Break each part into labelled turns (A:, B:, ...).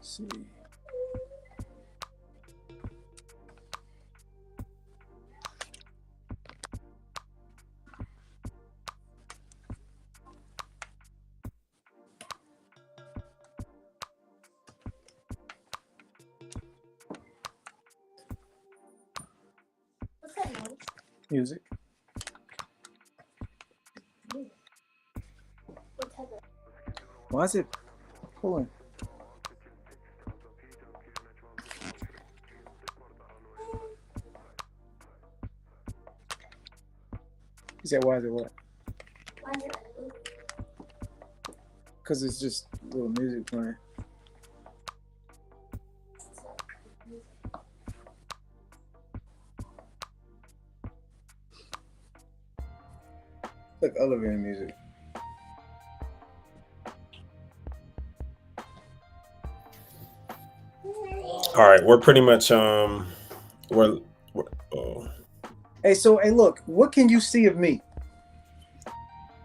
A: see.
B: What's that noise?
A: Music.
B: What type of?
A: Why is it pulling? He said, why is it what?
B: Why is it?
A: Because it's just little music playing. Like elevator music.
C: All right, we're pretty much we're oh,
A: Hey, so hey, look, what can you see of me?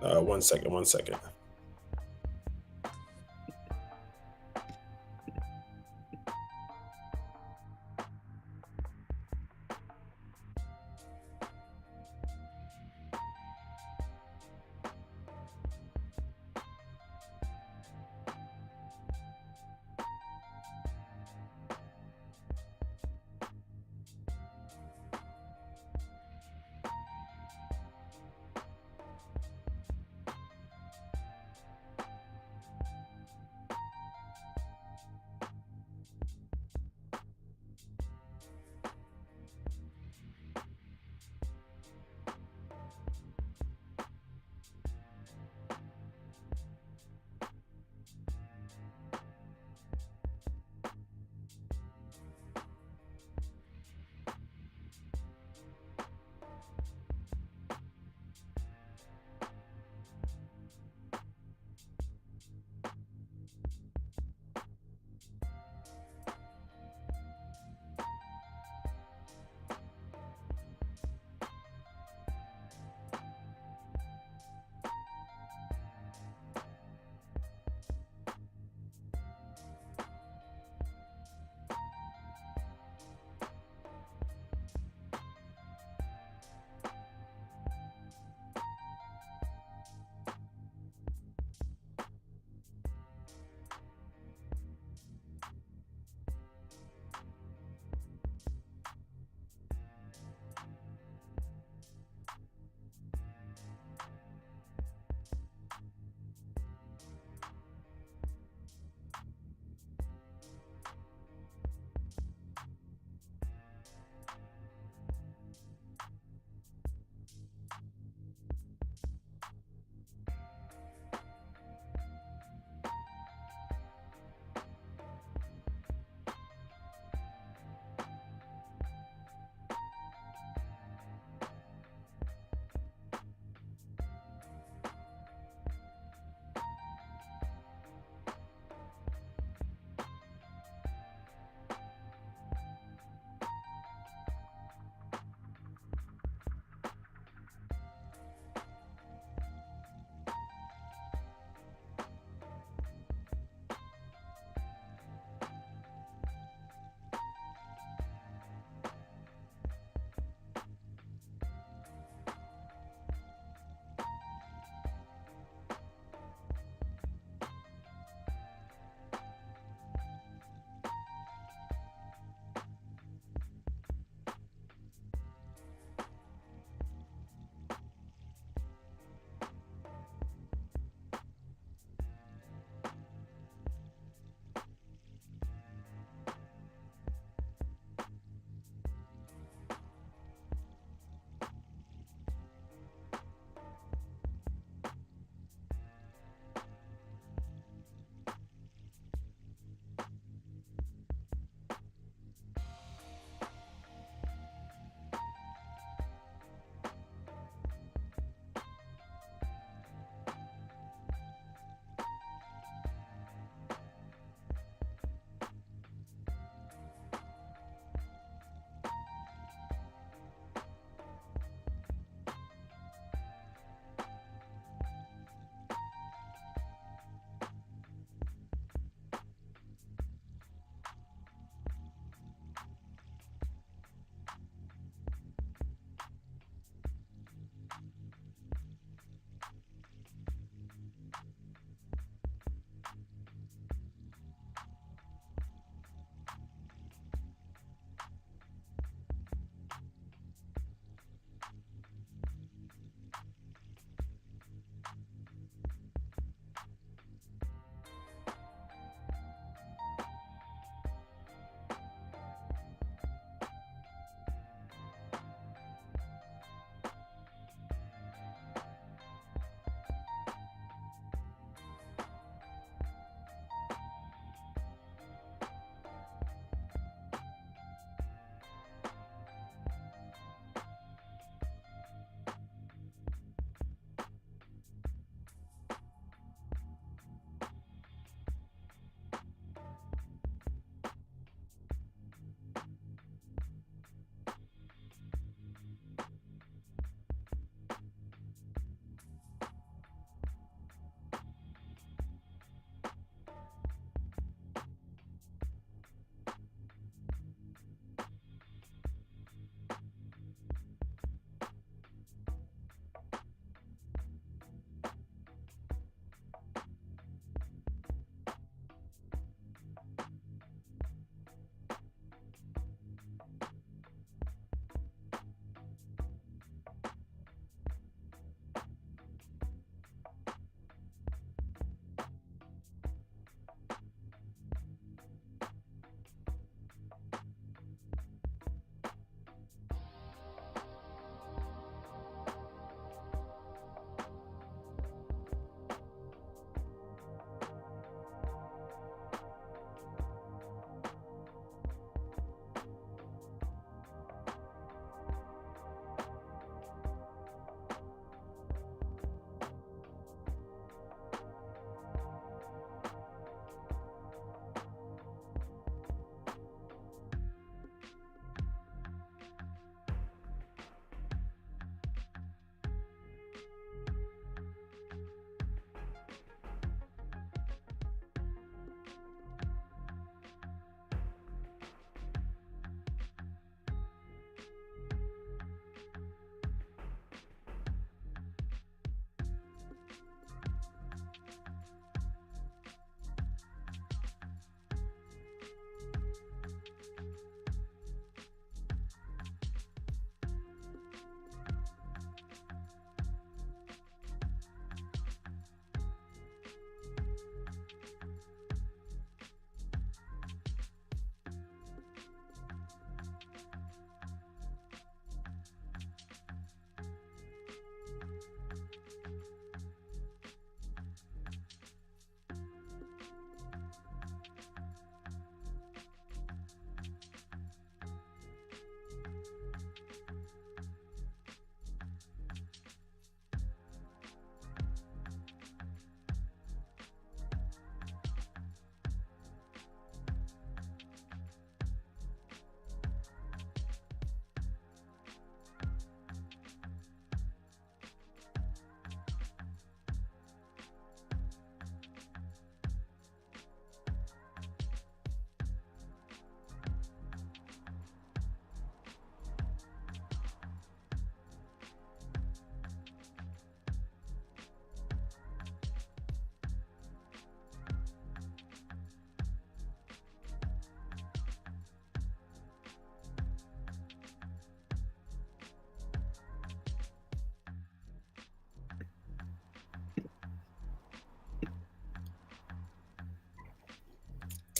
C: 1 second, 1 second.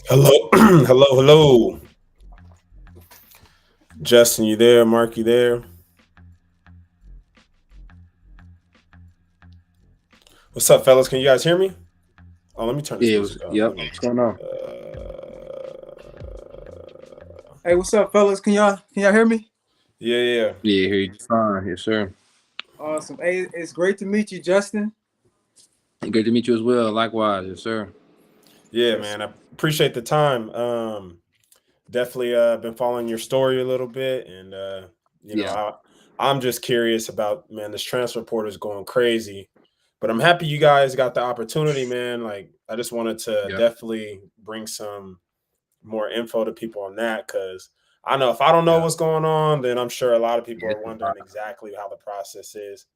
C: Hello, hello, hello. Justin, you there? Mark, you there? What's up, fellas? Can you guys hear me? Oh, let me turn this
D: Yeah, it was,
C: music up.
D: yep.
C: Hold on.
D: What's going on?
A: Hey, what's up, fellas? Can y'all hear me?
C: Yeah, yeah.
D: Yeah, here you fine. Yes, sir.
A: Awesome. Hey, it's great to meet you, Justin.
D: Great to meet you as well. Likewise, yes, sir.
C: Yeah,
A: Yes.
C: man. I appreciate the time. Definitely been following your story a little bit, and you know,
D: Yeah.
C: I'm just curious about, man, this transfer portal is going crazy. But I'm happy you guys got the opportunity, man. Like, I just wanted to
D: Yeah.
C: definitely bring some more info to people on that, because I know if I don't know
D: Yeah.
C: what's going on, then I'm sure a lot of people
D: Yeah.
C: are wondering exactly how the process is.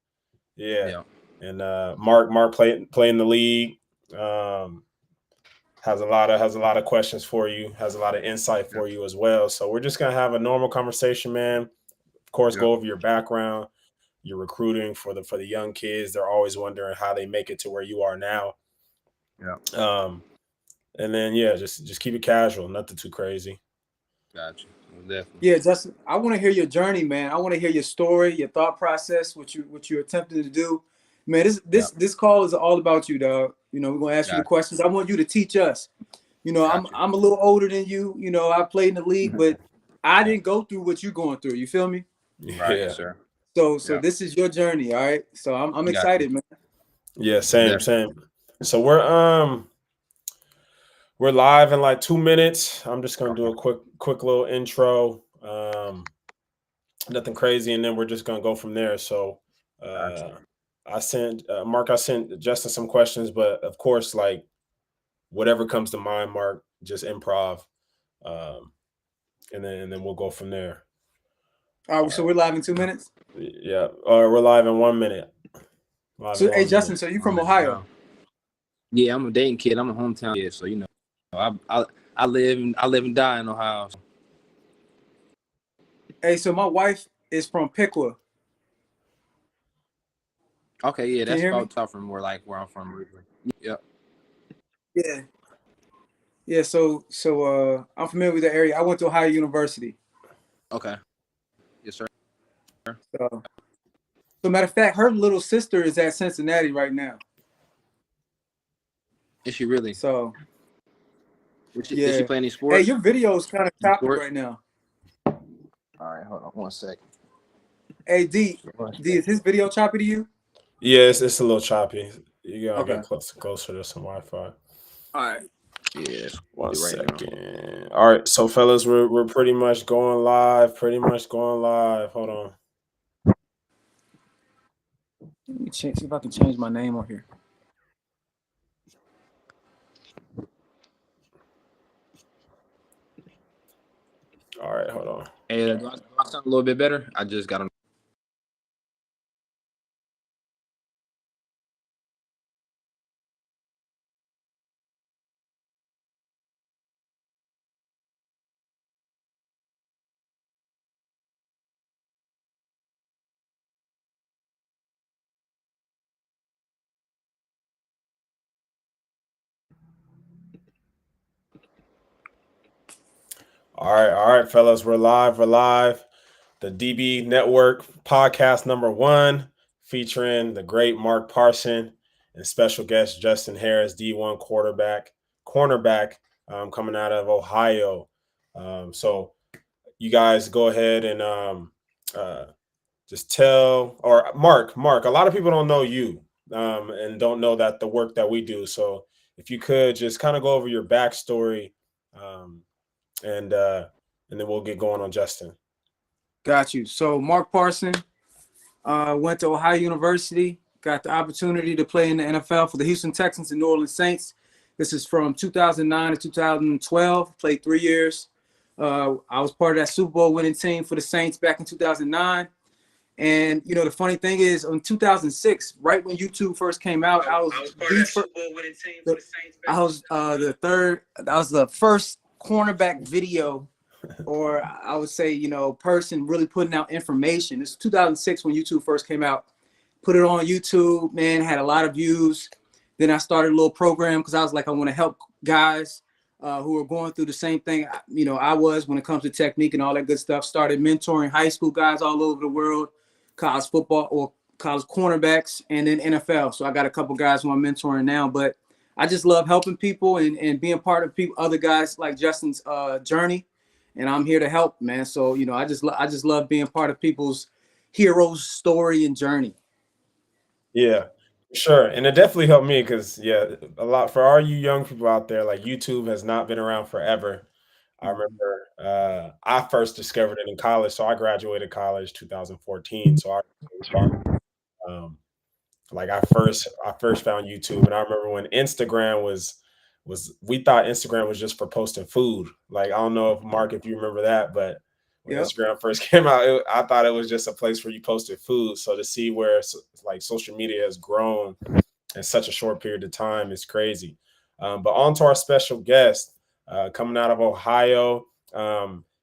C: Yeah.
D: Yeah.
C: And Mark play in the league. Um, has a lot of questions for you, has a lot of insight for you as well. So we're just gonna have a normal conversation, man. Of course,
D: Yeah.
C: go over your background, your recruiting for the young kids. They're always wondering how they make it to where you are now.
D: Yeah.
C: And then yeah, just keep it casual, nothing too crazy.
D: Gotcha. Definitely.
A: Yeah, Justin. I want to hear your journey, man. I want to hear your story, your thought process, what you're attempting to do. Man, this
D: Yeah.
A: this this call is all about you, dog. You know, we're gonna ask you the
D: Gotcha.
A: questions. I want you to teach us. You know, I'm
D: Gotcha.
A: I'm a little older than you. You know, I played in the league, but I
D: Yeah.
A: didn't go through what you're going through. You feel me?
D: Right,
C: Yeah,
D: yes, sir.
A: So
D: Yeah.
A: this is your journey, all right? So I'm
D: Gotcha.
A: excited, man.
C: yeah, same,
D: Definitely.
C: same. So we're live in like 2 minutes. I'm just gonna do
D: Okay.
C: a quick little intro. Nothing crazy, and then we're just gonna go from there. So
D: Gotcha.
C: I sent Mark, I sent Justin some questions, but of course, like whatever comes to mind, Mark, just improv, um, and then we'll go from there.
A: All right,
C: All
A: so
C: right.
A: we're live in 2 minutes.
C: Yeah. We're live in 1 minute. Live in
A: So, hey,
C: one
A: Justin,
C: minute.
A: so you
D: I'm
A: from
D: ready to
A: Ohio?
D: go. Yeah, I'm a Dayton kid. I'm a hometown kid, so I live and die in Ohio.
A: Hey, so my wife is from Piqua.
D: Okay, yeah,
A: Can you
D: that's
A: hear me?
D: about tough from where I'm from originally. Yep.
A: Yeah. Yeah, so I'm familiar with the area. I went to Ohio University.
D: Okay. Yes, sir.
A: So matter of fact, her little sister is at Cincinnati right now.
D: Is she really?
A: So
D: Is she
A: yeah.
D: playing any
A: Hey,
D: sports?
A: your video is kind of
D: Any
A: choppy
D: sports?
A: right now.
D: All right, hold on 1 second.
A: Hey, D, is his video choppy to you?
C: Yeah, it's a little choppy. You gotta
A: Okay.
C: get closer to some Wi-Fi.
A: All right.
D: Yeah,
C: One
D: right now.
C: second. All right, so fellas, we're pretty much going live. Pretty much going live. Hold on.
A: Let me see if I can change my name on here.
C: All right, hold on.
D: Hey, do I sound a little bit better? I just got on.
C: All right, fellas, we're live. We're live. The DB Network podcast #1, featuring the great Mark Parson and special guest Justin Harris, D1 cornerback, coming out of Ohio. So you guys go ahead and uh, just tell, or Mark. A lot of people don't know you and don't know that the work that we do. So if you could just kind of go over your backstory, um, and and then we'll get going on Justin.
A: Got you. So Mark Parson went to Ohio University, got the opportunity to play in the NFL for the Houston Texans and New Orleans Saints. This is from 2009 to 2012. Played 3 years. I was part of that Super Bowl winning team for the Saints back in 2009. And you know the funny thing is, in 2006, right when YouTube first came out, I was part of that Super Bowl winning team for the Saints. I was the first cornerback video, or I would say, you know, person really putting out information. It's 2006 when YouTube first came out. Put it on YouTube, man, had a lot of views. Then I started a little program because I was like, I want to help guys who are going through the same thing, I was when it comes to technique and all that good stuff. Started mentoring high school guys all over the world, college football or college cornerbacks, and then NFL. So I got a couple guys who I'm mentoring now, but I just love helping people and being part of other guys like Justin's journey. And I'm here to help, man. So, I just love being part of people's hero's story and journey.
C: Yeah, sure. And it definitely helped me because, yeah, a lot for all you young people out there, like YouTube has not been around forever. I remember I first discovered it in college. So I graduated college 2014. So um, I first found YouTube, and I remember when Instagram was we thought Instagram was just for posting food. Like I don't know if Mark, if you remember that, but when
A: Yep.
C: Instagram first came out, I thought it was just a place where you posted food. So to see where like social media has grown in such a short period of time is crazy. But on to our special guest coming out of Ohio.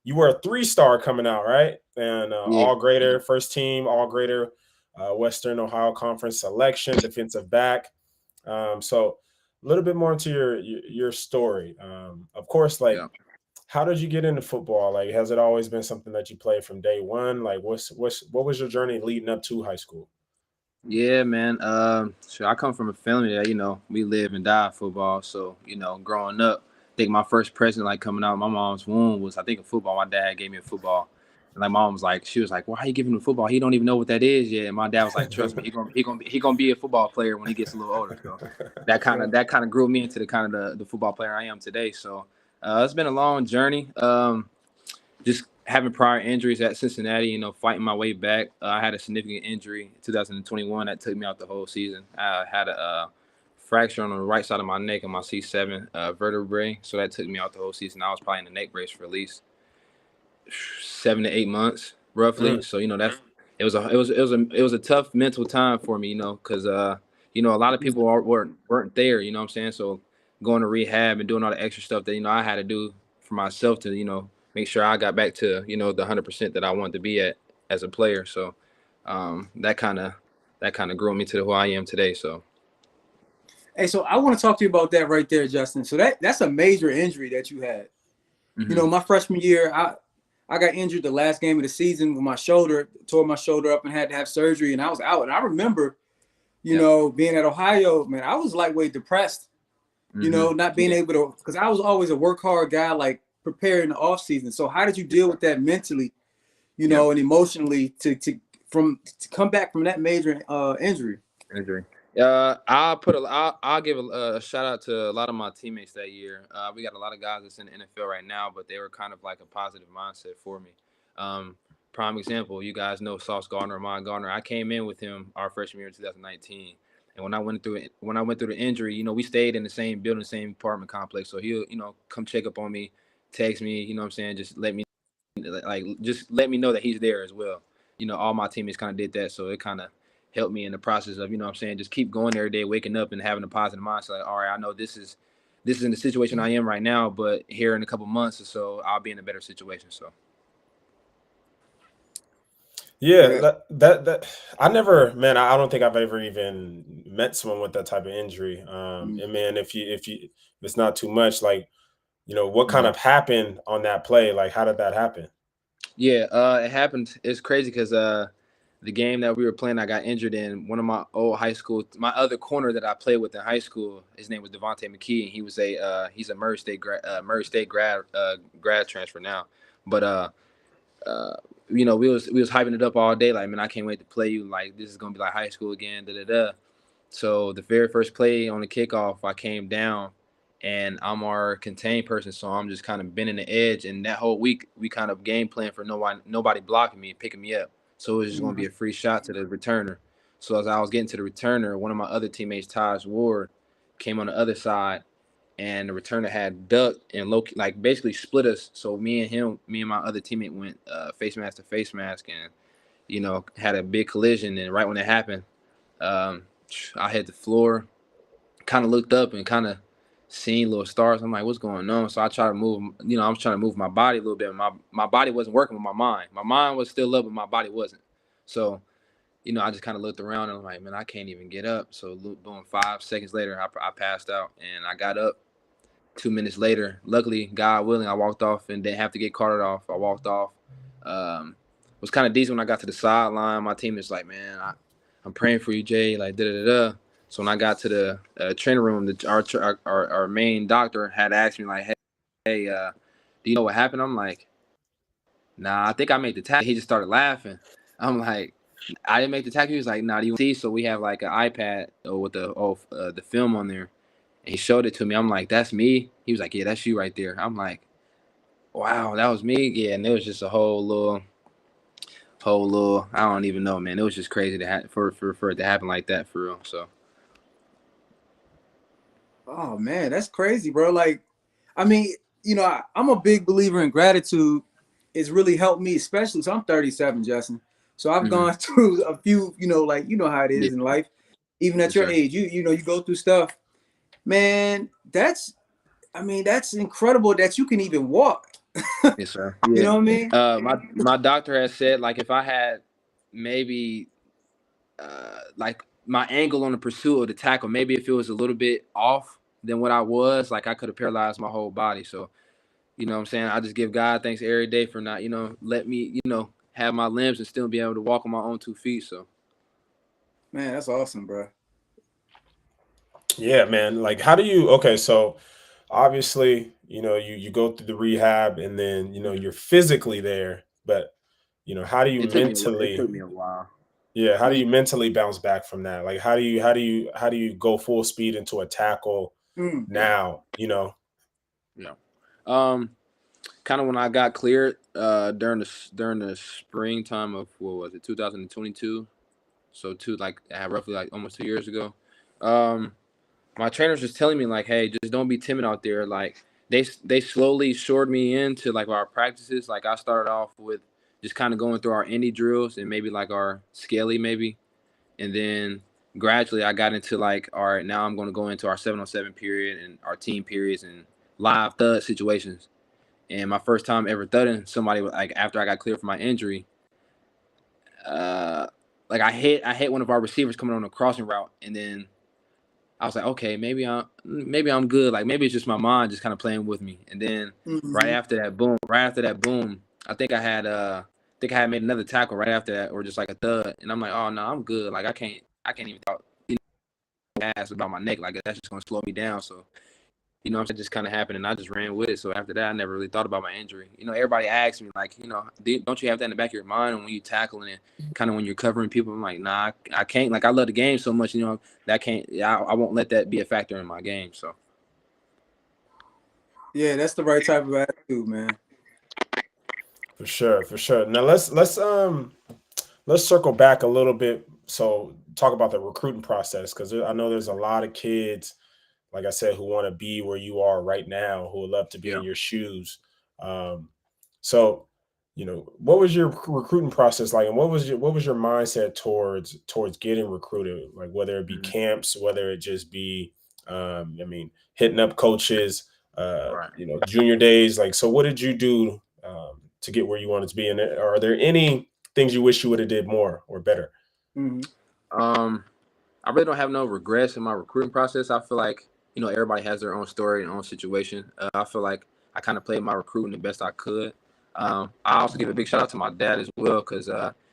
C: You were a 3-star coming out, right? And
D: Yeah.
C: all grader, first team, all grader, Western Ohio Conference selection, defensive back. So a little bit more into your story. Of course, like
D: Yeah.
C: how did you get into football? Like, has it always been something that you played from day one? Like, what was your journey leading up to high school?
D: Yeah, man. Sure. I come from a family that we live and die football. So growing up, I think my first present like coming out of my mom's womb was I think a football. My dad gave me a football, and like mom was like, she was like, "Why are you giving him a football? He don't even know what that is yet." And my dad was like, "Trust me, he gonna be a football player when he gets a little older." So that kind of grew me into the kind of the football player I am today. So it's been a long journey. Just having prior injuries at Cincinnati, fighting my way back. I had a significant injury in 2021 that took me out the whole season. I had a fracture on the right side of my neck and my C7 vertebrae, so that took me out the whole season. I was probably in the neck brace for at least 7 to 8 months, roughly.
C: Mm,
D: So that's it was a tough mental time for me, because a lot of people weren't there. You know what I'm saying? So going to rehab and doing all the extra stuff that I had to do for myself to make sure I got back to the 100% that I wanted to be at as a player. So that kind of grew me to who I am today. So
A: Hey, so I want to talk to you about that right there, Justin. So that's a major injury that you had.
D: mhm.
A: My freshman year, I got injured the last game of the season with my shoulder, tore my shoulder up and had to have surgery, and I was out. And I remember, being at Ohio, man, I was lightweight depressed, not being
D: Yeah.
A: able to, because I was always a work hard guy, like preparing the off season. So how did you deal with that mentally,
D: Yeah.
A: and emotionally to come back from that major injury?
D: Injury. I'll give a shout out to a lot of my teammates that year. We got a lot of guys that's in the NFL right now, but they were kind of like a positive mindset for me. Um, Prime example, you guys know Sauce Gardner, Ahmad Gardner. I came in with him our freshman year in 2019, and when I went through the injury, we stayed in the same building, same apartment complex. So he'll come check up on me, text me. You know what I'm saying? Just let me know that he's there as well. All my teammates kind of did that, so it kind of helped me in the process of what I'm saying, just keep going every day, waking up and having a positive mindset. Like, all right, I know this is in the situation I am right now, but here in a couple months or so, I'll be in a better situation. So
C: yeah,
A: Yeah.
C: that I never, man. I don't think I've ever even met someone with that type of injury. And man, if it's not too much, like what kind
D: Mhm.
C: of happened on that play? Like, how did that happen?
D: Yeah, it happened. It's crazy because the game that we were playing, I got injured in one of my old high school. My other corner that I played with in high school, his name was Devontae McKee, and he's a Murray State grad transfer now. But uh, we was hyping it up all day, like, man, I can't wait to play you. Like, this is gonna be like high school again. Da da da. So the very first play on the kickoff, I came down, and I'm our contained person, so I'm just kind of bending the edge. And that whole week, we kind of game plan for nobody blocking me, picking me up. So it was just going to be a free shot to the returner. So as I was getting to the returner, one of my other teammates, Taj Ward, came on the other side, and the returner had ducked and like basically split us. So me and my other teammate went face mask to face mask, and had a big collision. And right when it happened, um, I hit the floor, kind of looked up and kind of seen little stars. I'm like, what's going on? So I try to move, I was trying to move my body a little bit. My body wasn't working with my mind. My mind was still up, but my body wasn't. So, I just kind of looked around and I'm like, man, I can't even get up. So boom, 5 seconds later, I passed out and I got up. 2 minutes later, luckily, God willing, I walked off and didn't have to get carted off. I walked off. Was kind of decent when I got to the sideline. My team is like, man, I'm praying for you, Jay. Like, da da da. So when I got to the training room, our main doctor had asked me like, hey, do you know what happened? I'm like, nah, I think I made the tackle. He just started laughing. I'm like, I didn't make the tackle. He was like, nah, do you see? So we have like an iPad with the film on there. And he showed it to me. I'm like, that's me? He was like, yeah, that's you right there. I'm like, wow, that was me? Yeah, and it was just a whole little, I don't even know, man. It was just crazy for it to happen like that, for real. So.
A: Oh man, that's crazy, bro. Like, I mean, I'm a big believer in gratitude. It's really helped me, especially. So I'm 37, Justin. So I've gone through a few, like, how it is in life. Even at your age, you go through stuff. Man, that's incredible that you can even walk.
D: Yes, sir.
A: You know what I mean?
D: My doctor has said, like, if I had maybe like my angle on the pursuit of the tackle, maybe if it was a little bit off than what I was, like I could have paralyzed my whole body. So, you know what I'm saying? I just give God thanks every day for not, let me, have my limbs and still be able to walk on my own 2 feet. So,
A: man, that's awesome, bro.
C: Yeah, man. Like, how do you? Okay, so obviously, you go through the rehab, and then you're physically there, but how do you
D: it
C: mentally?
D: took me a while.
C: Yeah, how do you mentally bounce back from that? Like, how do you go full speed into a tackle now?
D: Yeah. Kind of when I got cleared during the springtime of, what was it, 2022? So roughly like almost 2 years ago. My trainers just telling me like, hey, just don't be timid out there. Like they slowly shored me into like our practices. Like I started off with just kind of going through our indie drills and maybe like our scaly maybe, and then gradually I got into like, all right, now I'm going to go into our 7-on-7 period and our team periods and live thud situations. And my first time ever thudding somebody, like after I got cleared from my injury, like I hit one of our receivers coming on a crossing route, and then I was like, okay, maybe I'm good. Like maybe it's just my mind just kind of playing with me. And then right after that boom, I think I had made another tackle right after that, or just like a thud. And I'm like, oh no, I'm good. Like I can't even talk ass about my neck. Like that's just gonna slow me down. So it just kind of happened, and I just ran with it. So after that, I never really thought about my injury. Everybody asks me, like, don't you have that in the back of your mind? And when you tackling it, kind of when you're covering people, I'm like, nah, I can't. Like, I love the game so much, that I won't let that be a factor in my game. So.
A: Yeah, that's the right type of attitude, man.
C: For sure. Now let's circle back a little bit. So talk about the recruiting process, because I know there's a lot of kids, like I said, who want to be where you are right now, who would love to be in your shoes. So, what was your recruiting process like, and what was your mindset towards getting recruited? Like whether it be camps, whether it just be, hitting up coaches, junior days. Like, so what did you do to get where you wanted to be? And are there any things you wish you would have did more or better?
D: I really don't have no regrets in my recruiting process. I feel like, everybody has their own story and own situation. I feel like I kind of played my recruiting the best I could. I also give a big shout out to my dad as well, because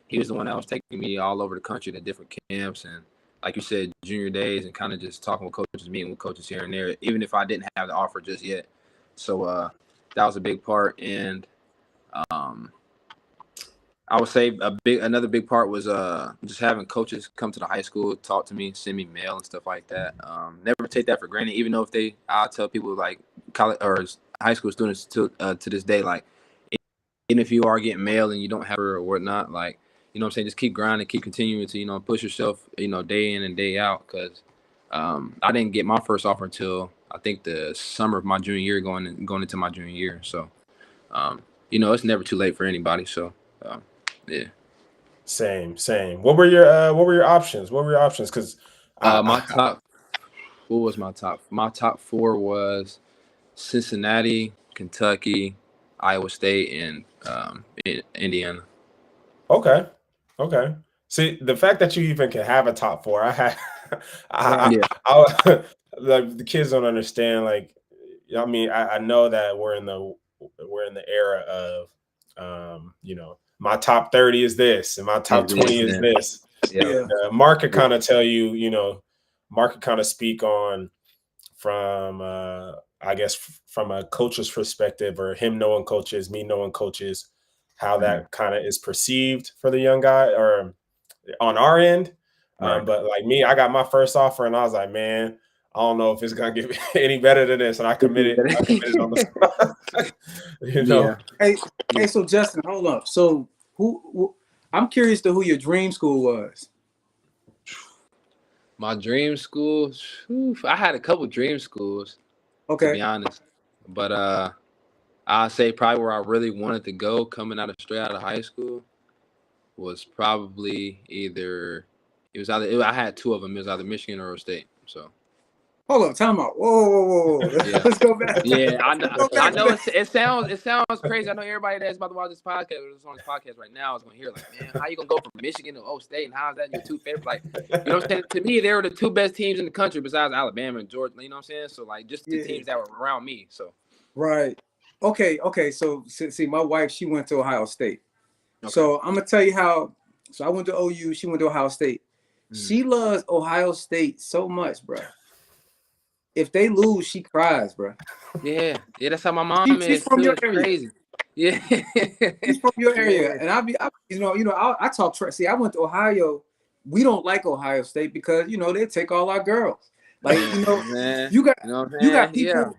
D: he was the one that was taking me all over the country to different camps and, like you said, junior days, and kind of just talking with coaches, meeting with coaches here and there, even if I didn't have the offer just yet. So that was a big part. And I would say another big part was just having coaches come to the high school, talk to me, send me mail and stuff like that. Never take that for granted, even though I'll tell people like college or high school students to this day, like even if you are getting mail and you don't have it or whatnot, like, what I'm saying, just keep grinding, keep continuing to, push yourself, day in and day out. Because I didn't get my first offer until I think the summer of my junior year, going into my junior year. So, it's never too late for anybody. So, yeah.
C: Same. What were your options? Because
D: what was my top? My top 4 was Cincinnati, Kentucky, Iowa State, and Indiana.
C: Okay. See, the fact that you even can have a top 4, like the kids don't understand. Like, I mean, I know that we're in the era of, my top 30 is this and my top 20 is this.
D: Yeah.
C: Mark could kind of tell you, Mark could kind of speak on from, I guess, from a coach's perspective, or him knowing coaches, me knowing coaches, how that kind of is perceived for the young guy or on our end.
D: Right.
C: But like me, I got my first offer and I was like, man, I don't know if it's gonna get any better than this. And I committed on the spot.
D: Yeah.
A: Hey, so Justin, hold up. So who I'm curious to who your dream school was.
D: My dream school, I had a couple dream schools, to
A: Okay.
D: be honest. But I'd say probably where I really wanted to go coming straight out of high school was probably I had two of them. It was either Michigan or Ohio State. So
A: Hold up, time out. Whoa.
D: Yeah.
A: Let's go back.
D: yeah, I know it sounds crazy. I know everybody that's about to watch this podcast or that's on this podcast right now is gonna hear like, man, how you gonna go from Michigan to Ohio State and how is that your two favorite? Like, you know what I'm saying? To me, they were the two best teams in the country besides Alabama and Georgia. You know what I'm saying? So like just the teams that were around me. So
A: Right. Okay. So see, my wife, she went to Ohio State.
D: Okay.
A: So I'm gonna tell you how. So I went to OU. She went to Ohio State. She loves Ohio State so much, bro. If they lose, she cries, bro.
D: yeah, that's how my mom
A: She's
D: is.
A: from your
D: It's
A: area.
D: crazy. Yeah.
A: She's from your area, and I talk. See, I went to Ohio. We don't like Ohio State because they take all our girls. Like
D: man.
A: you got people.
D: Yeah.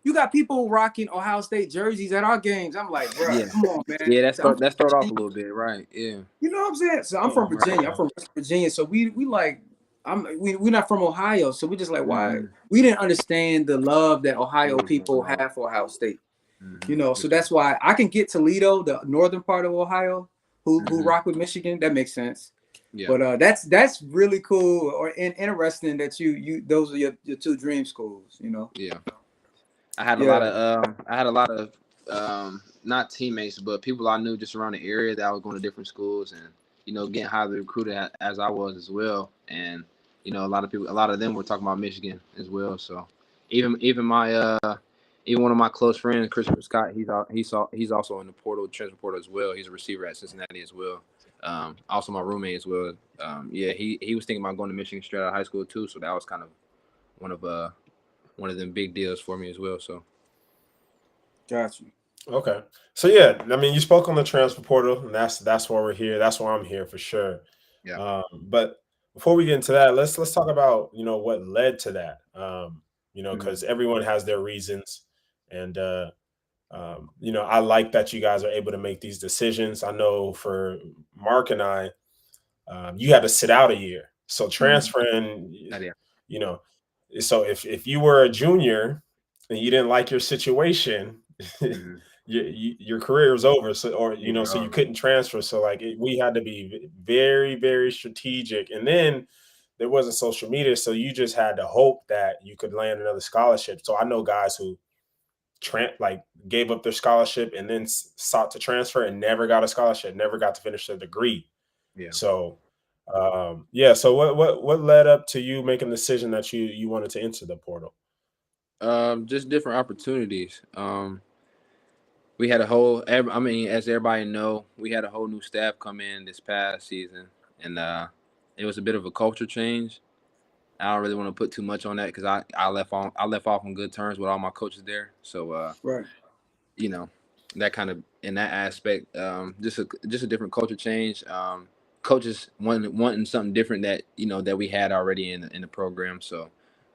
A: You got people rocking Ohio State jerseys at our games. I'm like, bro, come on, man.
D: Yeah, that's start off a little bit, right? Yeah.
A: You know what I'm saying? So I'm from Virginia. I'm from West Virginia. So we like, we're not from Ohio. So we just like, why? We didn't understand the love that Ohio people have for Ohio State. So that's why I can get Toledo, the northern part of Ohio, who rock with Michigan. That makes sense.
D: Yeah.
A: But that's really cool or interesting that you those are your two dream schools.
D: Yeah. I had a lot of not teammates, but people I knew just around the area that I was going to different schools and, getting highly recruited as I was as well. And, a lot of them were talking about Michigan as well. So even one of my close friends, Christopher Scott, he's also in the transfer portal as well. He's a receiver at Cincinnati as well. Also my roommate as well. He was thinking about going to Michigan straight out of high school too. So that was kind of one of them big deals for me as well. So,
A: got you.
C: Okay, so yeah, I mean, you spoke on the transfer portal, and that's why we're here. That's why I'm here for sure.
D: Yeah.
C: But before we get into that, let's talk about what led to that. Because everyone has their reasons, and I like that you guys are able to make these decisions. I know for Mark and I, you had to sit out a year, so transferring, So if you were a junior and you didn't like your situation, your career was over. So so you couldn't transfer. So we had to be very, very strategic. And then there wasn't social media, so you just had to hope that you could land another scholarship. So I know guys who gave up their scholarship and then sought to transfer and never got a scholarship, never got to finish their degree.
D: Yeah.
C: So. So what led up to you making the decision that you wanted to enter the portal?
D: Just different opportunities. We had as everybody know, we had a whole new staff come in this past season, and it was a bit of a culture change. I don't really want to put too much on that because I left off on good terms with all my coaches there. So
A: right.
D: That kind of in that aspect, just a different culture change. Coaches wanting something different that that we had already in the program. So,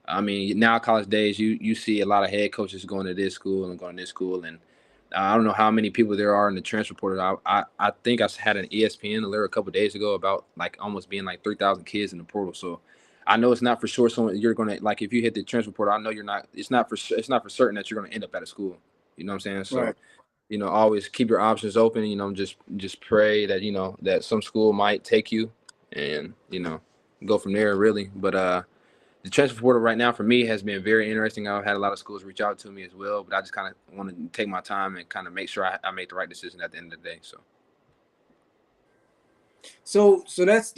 D: I mean, now college days, you see a lot of head coaches going to this school and going to this school, and I don't know how many people there are in the transfer portal. I think I had an ESPN alert a couple of days ago about almost being 3,000 kids in the portal. So, I know it's not for sure. So you're gonna if you hit the transfer portal, I know you're not. It's not for certain that you're gonna end up at a school. You know what I'm saying? So.
A: Right.
D: Always keep your options open, just pray that, that some school might take you and, go from there really. But the transfer portal right now for me has been very interesting. I've had a lot of schools reach out to me as well, but I just kind of want to take my time and kind of make sure I make the right decision at the end of the day.
A: So that's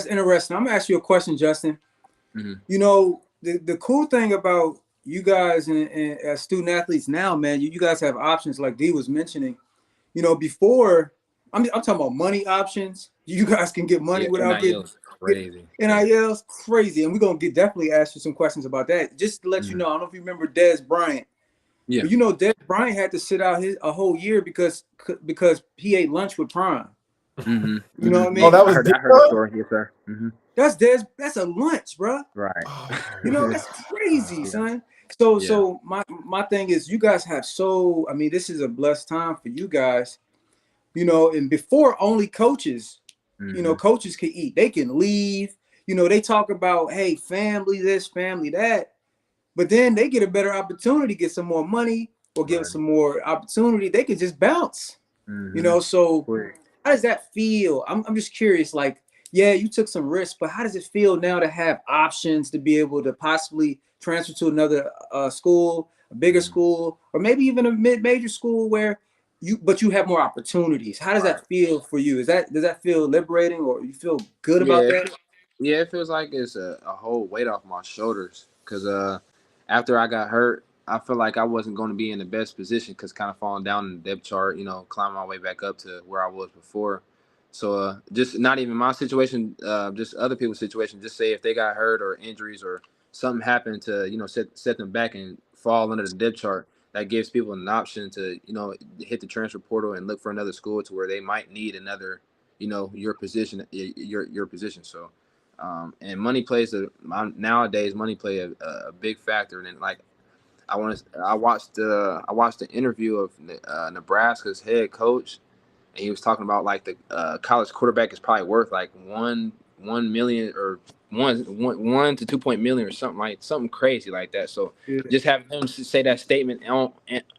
A: interesting. I'm gonna ask you a question, Justin.
D: Mm-hmm.
A: The cool thing about you guys and as student athletes now, man, you guys have options like D was mentioning. Before I'm talking about money options. You guys can get money without getting
D: crazy.
A: NIL's crazy, and we're gonna definitely ask you some questions about that. Just to let you know, I don't know if you remember Dez Bryant.
D: Yeah.
A: But Dez Bryant had to sit out a whole year because he ate lunch with Prime.
D: Mm-hmm.
A: You know what I mean?
C: Oh, that was
D: I heard the story. Yes, sir. Mm-hmm.
A: That's a lunch, bro.
D: Right.
A: That's crazy, son. So my thing is, you guys have this is a blessed time for you guys. And before only coaches, coaches can eat. They can leave. They talk about, hey, family this, family that. But then they get a better opportunity, get some more money or get some more opportunity. They can just bounce. So how does that feel? I'm just curious, like, yeah, you took some risks, but how does it feel now to have options to be able to possibly transfer to another school, a bigger school, or maybe even a mid-major school where you have more opportunities? How does that feel for you? Does that feel liberating, or you feel good about that?
D: Yeah, it feels like it's a whole weight off my shoulders because after I got hurt, I feel like I wasn't going to be in the best position because kind of falling down in the depth chart, climbing my way back up to where I was before. So just not even my situation, just other people's situation. Just say if they got hurt or injuries or something happened to, set them back and fall under the depth chart, that gives people an option to, hit the transfer portal and look for another school to where they might need another, your position, your position. So, and money plays nowadays money play a big factor. And like, I watched the interview of Nebraska's head coach, and he was talking about like the college quarterback is probably worth like 1 million or 1 to 2 million or something crazy like that. So just having him say that statement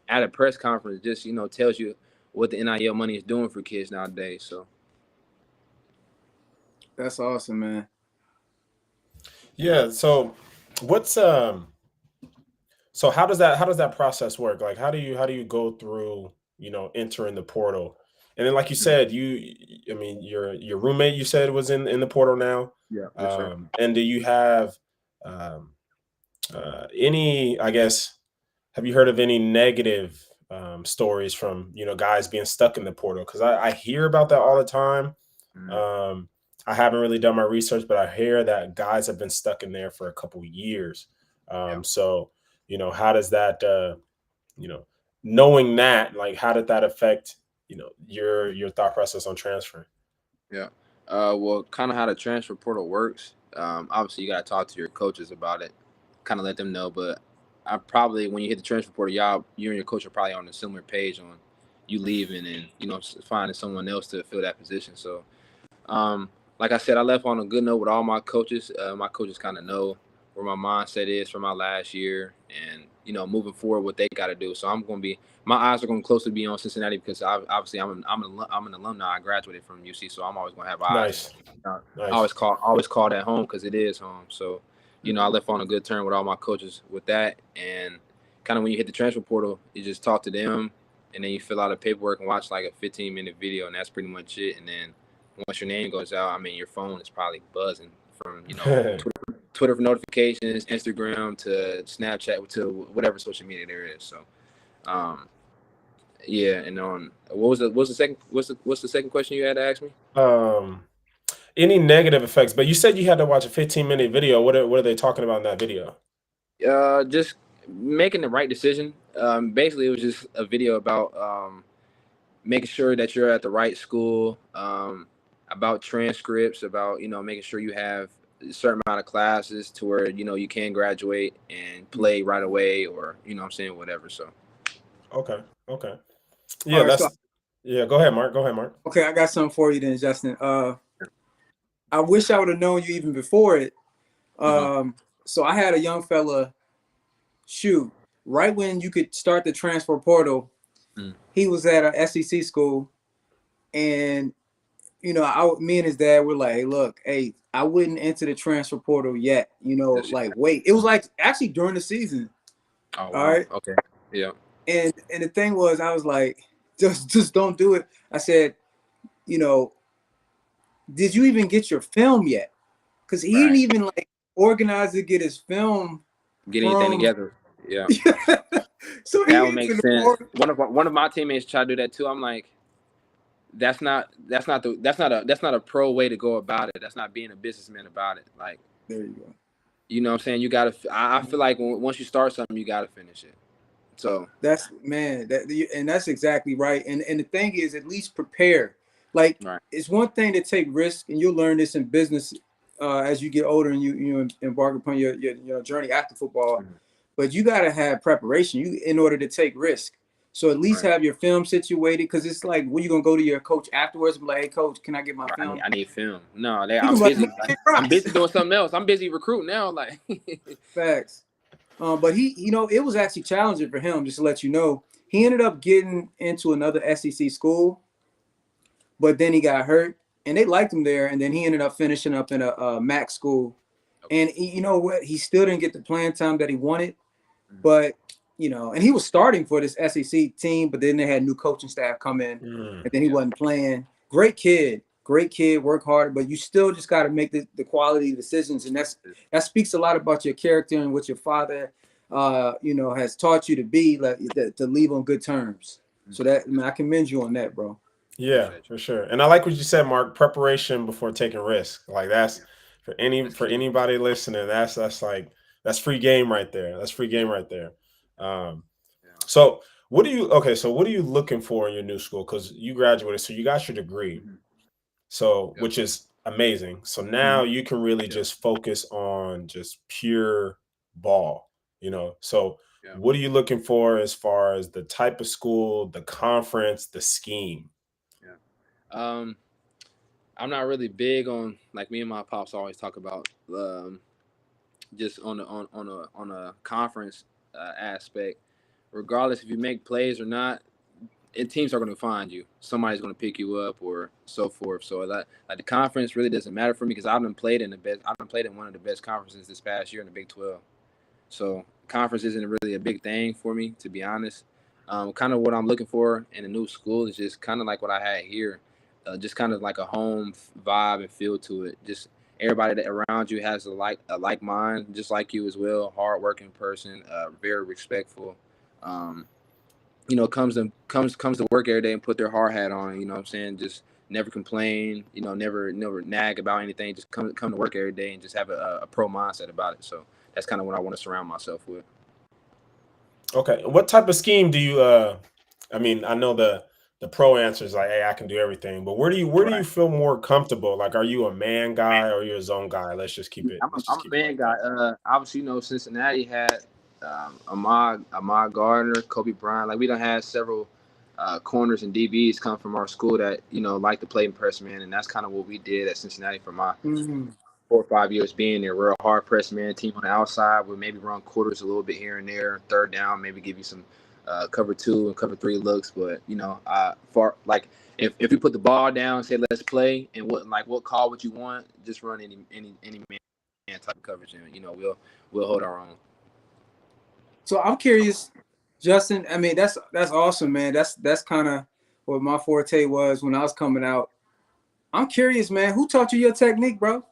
D: at a press conference just tells you what the NIL money is doing for kids nowadays. So
A: that's awesome, man.
C: Yeah. So what's so how does that process work? Like how do you go through, entering the portal? And then like you said, your roommate you said was in the portal now.
D: Yeah. Yes, sir.
C: And do you have any, I guess, have you heard of any negative stories from, guys being stuck in the portal? Because I hear about that all the time. I haven't really done my research, but I hear that guys have been stuck in there for a couple years. So, how does that, knowing that, like, how did that affect, your thought process on transferring?
D: Yeah. Well, kind of how the transfer portal works. Obviously, you got to talk to your coaches about it, kind of let them know. But I probably, when you hit the transfer portal, you and your coach are probably on a similar page on you leaving and, finding someone else to fill that position. So, like I said, I left on a good note with all my coaches. My coaches kind of know where my mindset is for my last year and, moving forward, what they got to do. So my eyes are going to closely be on Cincinnati because obviously I'm an alumni. I graduated from UC, so I'm always going to have eyes.
C: Nice.
D: I always call that home because it is home. So, I left on a good term with all my coaches with that. And kind of when you hit the transfer portal, you just talk to them and then you fill out a paperwork and watch like a 15-minute video, and that's pretty much it. And then once your name goes out, your phone is probably buzzing from, Twitter for notifications, Instagram to Snapchat to whatever social media there is. So, yeah. And what's the second question you had to ask me?
C: Any negative effects? But you said you had to watch a 15-minute video. What are they talking about in that video?
D: Just making the right decision. Basically, it was just a video about making sure that you're at the right school. About transcripts, about making sure you have a certain amount of classes to where you can graduate and play right away, or whatever. So
C: okay yeah,
A: right,
C: go ahead, Mark.
A: Okay, I got something for you then, Justin. I wish I would have known you even before it. So I had a young fella right when you could start the transfer portal. He was at a SEC school, and me and his dad were like, look, hey, I wouldn't enter the transfer portal yet. Wait. It was like actually during the season.
D: Oh, wow.
A: All right.
D: Okay. Yeah.
A: And the thing was, I was like, just don't do it. I said, did you even get your film yet? Because he didn't even organize to get his film.
D: Get anything together. Yeah,
A: So he
D: that would
A: is
D: make
A: in the
D: sense.
A: portal.
D: One of my teammates tried to do that too. I'm like, that's not a pro way to go about it. That's not being a businessman about it. Like,
A: There you go.
D: you know what I'm saying? You gotta. I feel like once you start something, you gotta finish it. So
A: That's man, and that's exactly right. And the thing is, at least prepare. Like
D: right.
A: it's one thing to take risk, and you'll learn this in business as you get older and you embark upon your journey after football.
D: Mhm.
A: But you got to have preparation in order to take risk. So at least
D: Right.
A: have your film situated, because it's like when you gonna go to your coach afterwards and be like, hey coach, can I get my film?
D: I need film. No,
A: You
D: I'm
A: can be like,
D: busy.
A: "Man, get rocks."
D: I'm busy doing something else. I'm busy recruiting now. Like,
A: Facts. But he, it was actually challenging for him. Just to let you know, he ended up getting into another SEC school, but then he got hurt, and they liked him there. And then he ended up finishing up in a MAC school. And you know what? He still didn't get the playing time that he wanted, but and he was starting for this SEC team, but then they had new coaching staff come in, and then he wasn't playing. Great kid, work hard, but you still just got to make the quality decisions, and that speaks a lot about your character and what your father, has taught you to be, like to leave on good terms. So that I commend you on that, bro.
C: Yeah, for sure. And I like what you said, Mark. Preparation before taking risk. Like that's for anybody listening. That's free game right there. That's free game right there. Um, so what do you? Okay, so what are you looking for in your new school? Because you graduated, so you got your degree. So which is amazing. So now you can really just focus on just pure ball. So what are you looking for as far as the type of school, the conference, the scheme?
D: I'm not really big on, like, me and my pops always talk about just on a conference aspect. Regardless if you make plays or not, and teams are going to find you. Somebody's going to pick you up or so forth. So like the conference really doesn't matter for me because I've been played in one of the best conferences this past year in the Big 12. So conference isn't really a big thing for me, to be honest. Kind of what I'm looking for in a new school is just kind of like what I had here, just kind of like a home vibe and feel to it. Just everybody that around you has a like mind, just like you as well. Hardworking person, very respectful. Um, comes to work every day and put their hard hat on. You know what I'm saying? Just never complain. Never nag about anything. Just come to work every day and just have a pro mindset about it. So that's kind of what I want to surround myself with.
C: Okay. What type of scheme do you I mean, I know the pro answer is like, hey, I can do everything, but where do you feel more comfortable? Like, are you a man guy or are you a zone guy? Let's just keep it.
D: I'm
C: Let's
D: a
C: just keep it
D: man
C: like
D: guy.
C: that.
D: Obviously, Cincinnati had Ahmad Gardner, Kobe Bryant. Like, we done had several corners and DBs come from our school that like to play in press man, and that's kind of what we did at Cincinnati for my 4 or 5 years being there. We're a hard press man team on the outside. We'll maybe run quarters a little bit here and there, third down, maybe give you some cover 2 and cover 3 looks. But if you put the ball down, say let's play, and what call would you want? Just run any man type of coverage, and we'll hold our own.
A: So I'm curious, Justin. I mean, that's awesome, man. That's kind of what my forte was when I was coming out. I'm curious, man. Who taught you your technique, bro?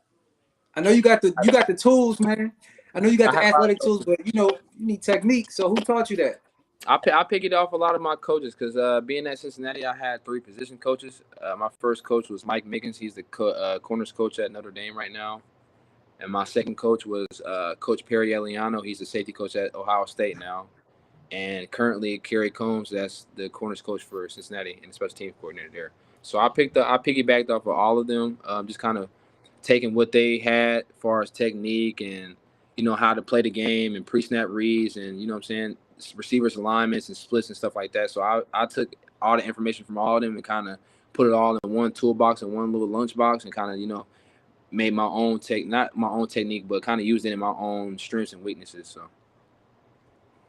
A: I know you got the tools, man. I know you got the athletic tools, but you need technique. So who taught you that?
D: I pick it off a lot of my coaches because being at Cincinnati, I had 3 position coaches. My first coach was Mike Miggins. He's the corners coach at Notre Dame right now. And my second coach was Coach Perry Eliano. He's the safety coach at Ohio State now. And currently, Kerry Combs, that's the corners coach for Cincinnati and the special teams coordinator there. So I piggybacked off of all of them, just kind of taking what they had as far as technique and, how to play the game and pre-snap reads and, what I'm saying, receivers alignments and splits and stuff like that. So I took all the information from all of them and kind of put it all in one toolbox and one little lunchbox and kind of, made my own not my own technique, but kind of used it in my own strengths and weaknesses. So.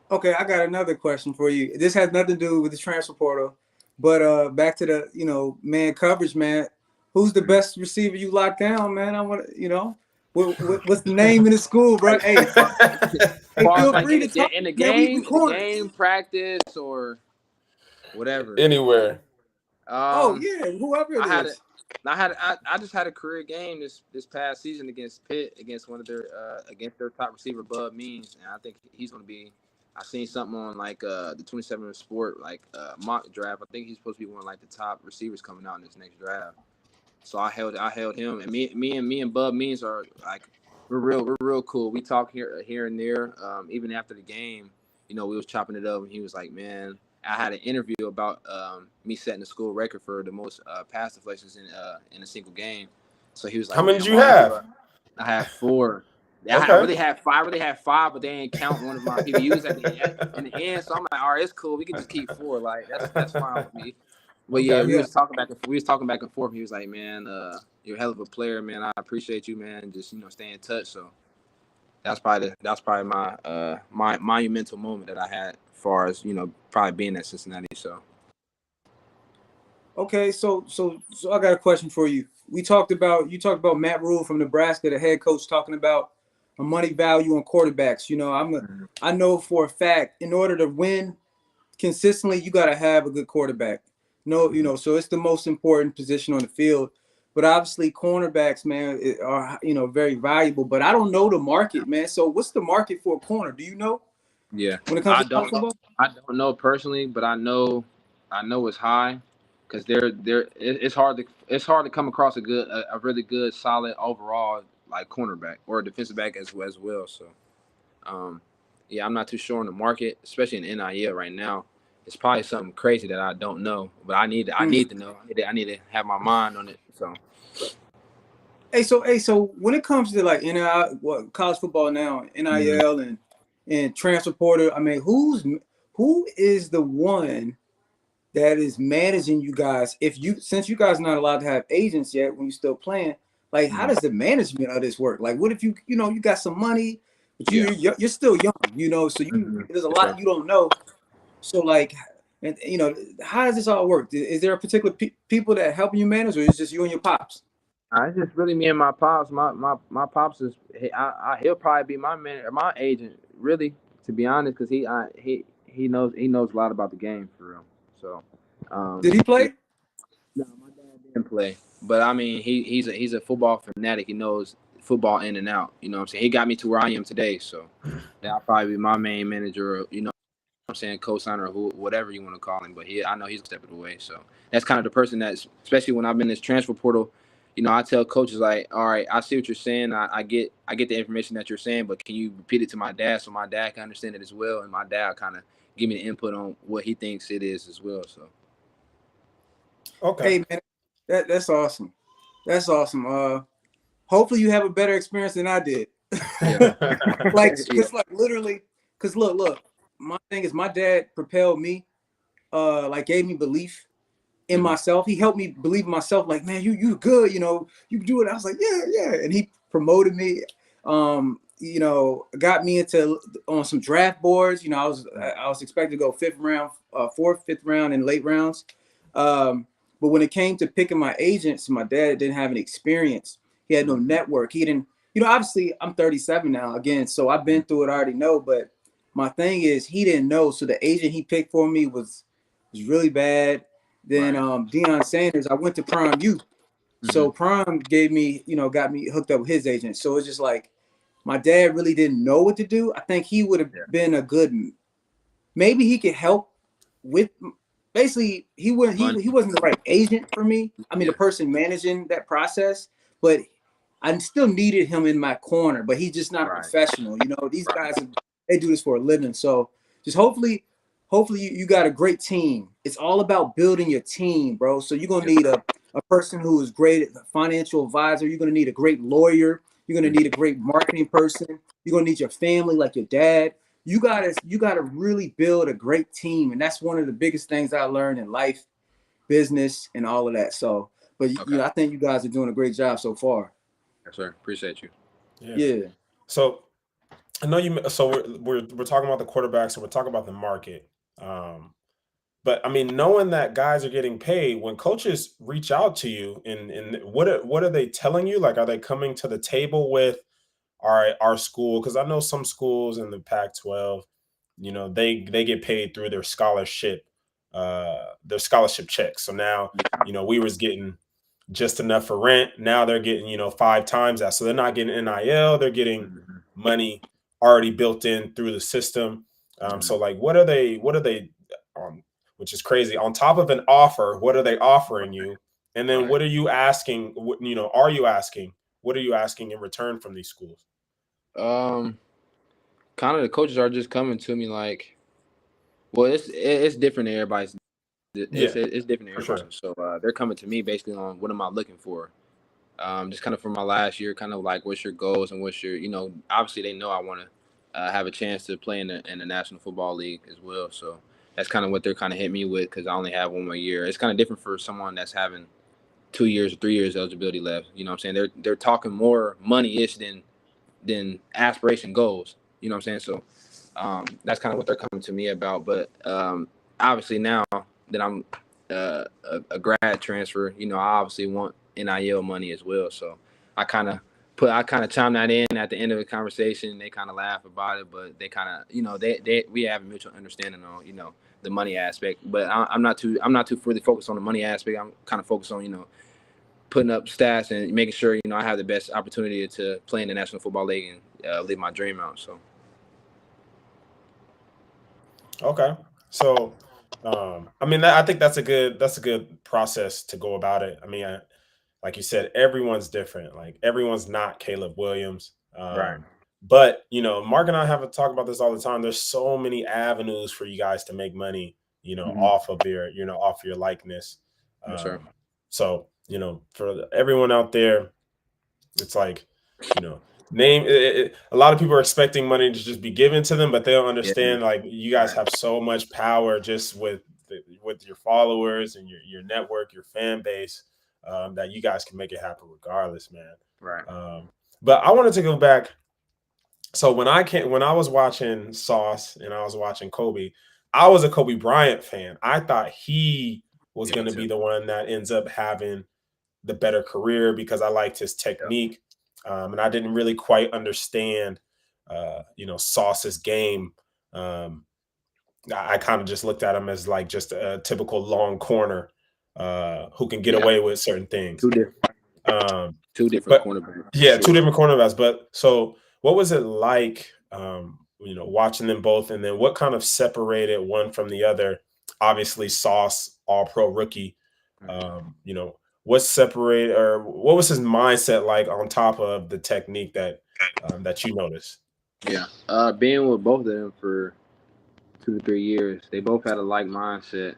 A: Okay, I got another question for you. This has nothing to do with the transfer portal, but back to the man coverage, man. Who's the best receiver you locked down, man? I want to, what's the name in the school, bro? Hey, feel
D: like
A: free to talk.
D: In the
A: game,
D: practice, or whatever.
C: Anywhere.
A: Whoever it is.
D: I just had a career game this past season against Pitt, against their top receiver, Bud Means, and I think he's going to be. I seen something on like the 27 Sport like mock draft. I think he's supposed to be one of like the top receivers coming out in this next draft. So I held him, and me and Bub Means are like we're real cool. We talk here and there. Even after the game, we was chopping it up, and he was like, "Man, I had an interview about me setting the school record for the most pass deflections in a single game." So he was like,
C: How many
D: "Man,
C: did you
D: why
C: have?"
D: I had 4.
C: Okay.
D: I really had 5, but they ain't count one of my PBUs in the end. So I'm like, all right, it's cool. We can just keep 4. Like that's fine with me. But yeah,
C: Okay.
D: we was talking back and forth. He was like, "Man, you're a hell of a player, man. I appreciate you, man. Just stay in touch." So that's probably my my monumental moment that I had, as far as probably being at Cincinnati. So
A: Okay, so I got a question for you. You talked about Matt Rule from Nebraska, the head coach, talking about a money value on quarterbacks. I know for a fact, in order to win consistently, you got to have a good quarterback. So it's the most important position on the field. But obviously, cornerbacks, man, are very valuable. But I don't know the market, man. So what's the market for a corner? Do you know?
D: Yeah,
A: When it comes to college football?
D: I don't know personally, but I know it's high, because it's hard to come across a really good, solid overall like cornerback or a defensive back as well. So yeah, I'm not too sure on the market, especially in NIL right now. It's probably something crazy that I don't know, but I need to know. I need to have my mind on it. So
A: So when it comes to like NIL, college football now, NIL and transfer portal, I mean, who is the one that is managing you guys? Since you guys are not allowed to have agents yet when you're still playing, like how does the management of this work? Like, what if you got some money, but you're still young, so there's a lot you don't know. So like, and how does this all work? Is there a particular people that helping you manage, or is it just you and your pops?
D: it's just really me and my pops. My pops is he'll probably be my manager, my agent, really, to be honest, because he knows a lot about the game for real. So
A: Did he play?
D: no, my dad didn't play, but I mean he's a football fanatic. He knows football in and out. You know what I'm saying? He got me to where I am today. So that'll probably be my main manager. I'm saying co-signer, or whatever you want to call him, but I know he's stepping away. So that's kind of the person that's, especially when I'm in this transfer portal, I tell coaches like, all right, I see what you're saying. I get the information that you're saying, but can you repeat it to my dad so my dad can understand it as well? And my dad kind of give me the input on what he thinks it is as well. So
C: Okay.
A: Hey man, that's awesome. That's awesome. Hopefully you have a better experience than I did. Literally, because look, my thing is my dad propelled me, gave me belief in myself. He helped me believe in myself. Like, man, you good, you can do it. I was like, yeah. And he promoted me, got me into on some draft boards. I was expected to go 5th round, 4th, 5th round, and late rounds. But when it came to picking my agents, my dad didn't have any experience. He had no network. He didn't, obviously I'm 37 now again, so I've been through it. I already know, but my thing is he didn't know. So the agent he picked for me was really bad. Then Deion Sanders, I went to Prime Youth. So Prime gave me, got me hooked up with his agent. So it's just like my dad really didn't know what to do. I think he would have been a good, maybe he could help with, basically he wasn't the right agent for me. I mean, the person managing that process, but I still needed him in my corner, but he's just not professional. These guys, they do this for a living. So just hopefully you got a great team. It's all about building your team, bro. So you're going to need a person who is great, a financial advisor. You're going to need a great lawyer. You're going to need a great marketing person. You're going to need your family, like your dad. You gotta really build a great team. And that's one of the biggest things I learned in life, business, and all of that. So, but I think you guys are doing a great job so far.
D: Yes, sir. Appreciate you.
A: Yeah.
C: So I know you. So we're talking about the quarterbacks, so we're talking about the market. But I mean, knowing that guys are getting paid, when coaches reach out to you, and what are they telling you? Like, are they coming to the table with, all right, our school? Because I know some schools in the Pac-12, they get paid through their scholarship checks. So now, we was getting just enough for rent. Now they're getting, 5 times that. So they're not getting NIL. They're getting money already built in through the system. So like, what are they, which is crazy. On top of an offer, what are they offering you? And then what are you asking? What are you asking? What are you asking in return from these schools?
D: Kind of the coaches are just coming to me like, well, it's different. Everybody's it's different. Everybody.
C: Sure.
D: So they're coming to me basically on what am I looking for. Just kind of for my last year, kind of like what's your goals and what's your, obviously they know I want to have a chance to play in the National Football League as well. So that's kind of what they're kind of hitting me with because I only have 1 more year. It's kind of different for someone that's having 2 years or 3 years eligibility left. You know what I'm saying? They're talking more money-ish than aspiration goals. You know what I'm saying? So that's kind of what they're coming to me about. But obviously now that I'm a grad transfer, I obviously want NIL money as well. So I kind of chime that in at the end of the conversation. They kind of laugh about it, but they kind of, we have a mutual understanding on, the money aspect. But I'm not too really focused on the money aspect. I'm kind of focused on, putting up stats and making sure, I have the best opportunity to play in the National Football League and live my dream out. So.
C: Okay. So, I think that's a good process to go about it. I mean, like you said, everyone's different. Like everyone's not Caleb Williams.
D: Right.
C: But, Mark and I have a talk about this all the time. There's so many avenues for you guys to make money, off of off your likeness.
D: Sure.
C: So, for everyone out there, it's like, name it, a lot of people are expecting money to just be given to them, but they don't understand like you guys have so much power just with your followers and your network, your fan base, that you guys can make it happen regardless, man.
D: Right.
C: But I wanted to go back. So when I was watching Sauce and I was watching Kobe, I was a Kobe Bryant fan. I thought he was going to be the one that ends up having the better career because I liked his technique. And I didn't really quite understand, Sauce's game. I kind of just looked at him as like just a typical long corner who can get away with certain things.
D: Two different cornerbacks.
C: Yeah, two different cornerbacks. But so what was it like, watching them both? And then what kind of separated one from the other? Obviously, Sauce, all-pro rookie. What separated, or what was his mindset like on top of the technique that you noticed?
D: Yeah, being with both of them for 2 to 3 years, they both had a like mindset.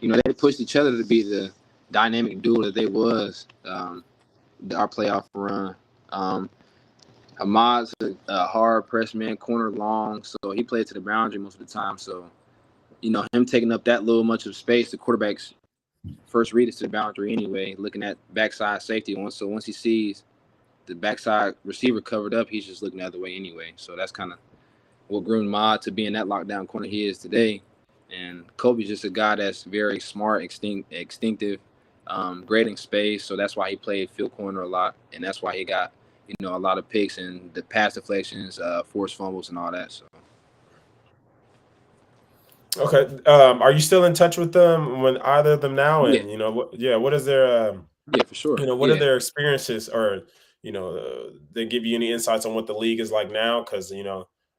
D: They pushed each other to be the dynamic duo that they was. Our playoff run. Ahmad's a hard press man, corner long, so he played to the boundary most of the time. So, him taking up that little much of space, the quarterback's first read is to the boundary anyway, looking at backside safety one. So once he sees the backside receiver covered up, he's just looking the other way anyway. So that's kind of what groomed Ahmad to being that lockdown corner he is today. And Kobe's just a guy that's very smart, instinctive, grading space. So that's why he played field corner a lot, and that's why he got a lot of picks and the pass deflections, forced fumbles, and all that. So.
C: Okay. Are you still in touch with them when either of them now? And what is their
D: for sure.
C: What are their experiences, or they give you any insights on what the league is like now? Because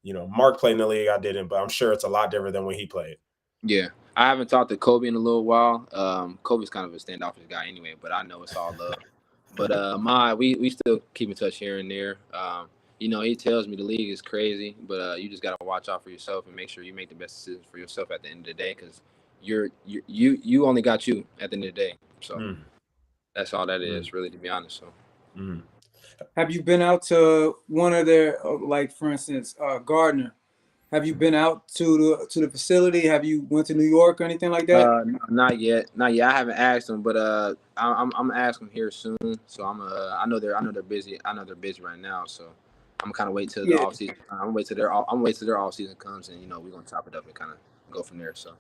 C: Mark played in the league, I didn't, but I'm sure it's a lot different than when he played.
D: Yeah, I haven't talked to Kobe in a little while. Kobe's kind of a standoffish guy anyway, but I know it's all love. But we still keep in touch here and there. He tells me the league is crazy, but you just got to watch out for yourself and make sure you make the best decisions for yourself at the end of the day, because you only got you at the end of the day. So that's all that is, really, to be honest. So.
A: Have you been out to one of their, like for instance, Gardner? Have you been out to the facility? Have you went to New York or anything like that?
D: Not yet. I haven't asked them, but I'm gonna ask them here soon. So I know they're busy. I know they're busy right now. So I'm kind of wait till the off season. I'm gonna wait till their off season comes, and we're gonna top it up and kind of go from there.
A: So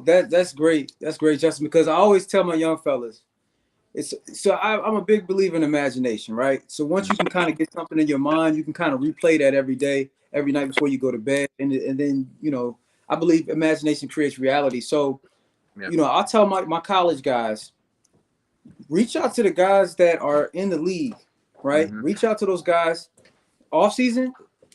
A: that's great. That's great, Justin. Because I always tell my young fellas, I'm a big believer in imagination, right? So once you can kind of get something in your mind, you can kind of replay that every day, every night before you go to bed, and then I believe imagination creates reality. So I'll tell my college guys, reach out to the guys that are in the league, right? Reach out to those guys off season,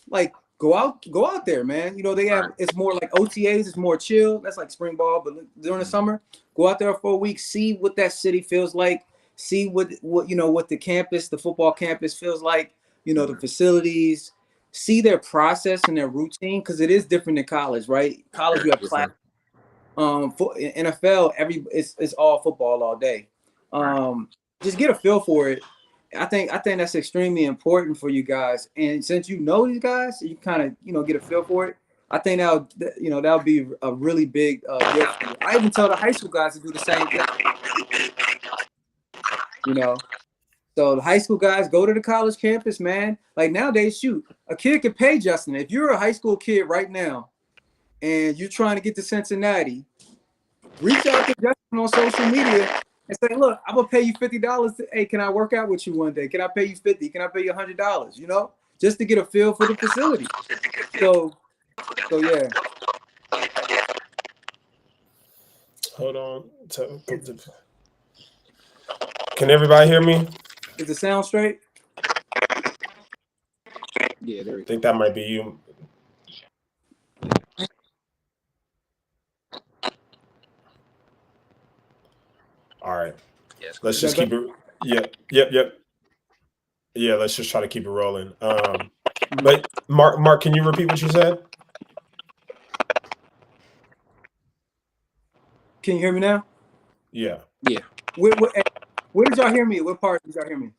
A: like go out there, man. You know, they have it's more like OTAs, it's more chill. That's like spring ball, but during the summer, go out there for a week, see what that city feels like, see what what the campus, the football campus feels like, the facilities, see their process and their routine, because it is different than college, right? College you have class. For NFL, it's all football all day. Just get a feel for it. I think that's extremely important for you guys. And since you know these guys, you kind of get a feel for it. I think that'll be a really big deal for you. I even tell the high school guys to do the same thing. So the high school guys go to the college campus, man. Like nowadays, shoot, a kid could pay Justin. If you're a high school kid right now and you're trying to get to Cincinnati, reach out to Justin on social media and say, look, I'm gonna pay you $50. Hey, can I work out with you one day? Can I pay you $50? Can I pay you $100? Just to get a feel for the facility. So yeah.
C: Hold on. Can everybody hear me?
A: Is the sound straight?
D: Yeah, there we
C: I
D: go.
C: think that might be you. All right.
D: Yes.
C: Let's just keep it. Yep. Yeah, let's just try to keep it rolling. But Mark, can you repeat what you said?
A: Can you hear me now?
C: Yeah.
D: Yeah.
A: Where did y'all hear me? What part did y'all hear me?